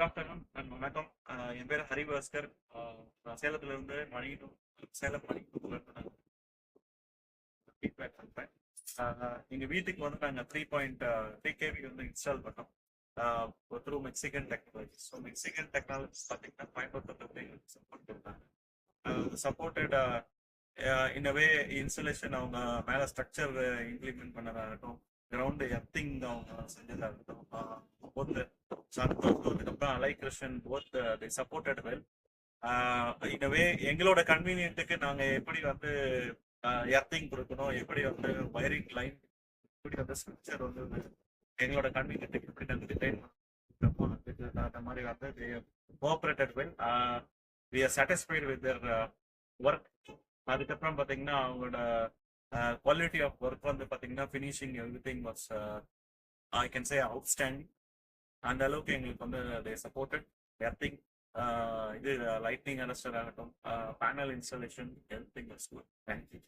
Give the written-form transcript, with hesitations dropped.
Good afternoon and வணக்கம். என் பேர் ஹரிபாஸ்கர். நான் சேலத்திலிருந்து சேலம் மணிக்கூர்லேருந்து நான் ஃபீட்பேக் பண்ணுறேன். எங்கள் வீட்டுக்கு வந்து நாங்கள் 3.3 கேவி வந்து இன்ஸ்டால் பண்ணோம் through Mexican technologies. So Mexican technologies பார்த்தீங்கன்னா கோயம்புத்தூர்ல சப்போர்ட் பண்ணாங்க. சப்போர்ட்டட் இன்னவே இன்ஸ்டலேஷன் அவங்க மேலே ஸ்ட்ரக்சர் இம்ப்ளிமெண்ட் பண்ணதாகட்டும், கிரவுண்டு எர்த்திங் அவங்க செஞ்சதாகட்டும், போத்து அதுக்கப்புறம் Alai Krishnan both the supported well. இன்னவே எங்களோட கன்வீனியன்ட்டுக்கு நாங்கள் எப்படி வந்து எர்த்திங் கொடுக்கணும், எப்படி வந்து வயரிங் லைன், எப்படி வந்து ஸ்ட்ரக்சர் வந்து எங்களோட கன்வீனியன்ட்டுக்கு எப்படி நாங்கள் டிசைன் பண்ணுறோமோ அந்த மாதிரி வந்து cooperated well. We are satisfied with their work. அதுக்கப்புறம் பார்த்தீங்கன்னா அவங்களோட குவாலிட்டி ஆஃப் ஒர்க் வந்து பார்த்தீங்கன்னா finishing everything was I can say outstanding. அந்த அளவுக்கு எங்களுக்கு வந்து தே சப்போர்ட்டட் எர்த்திங், இது லைட்னிங் அரெஸ்டர் ஆகட்டும், panel installation, everything was good. Thank you.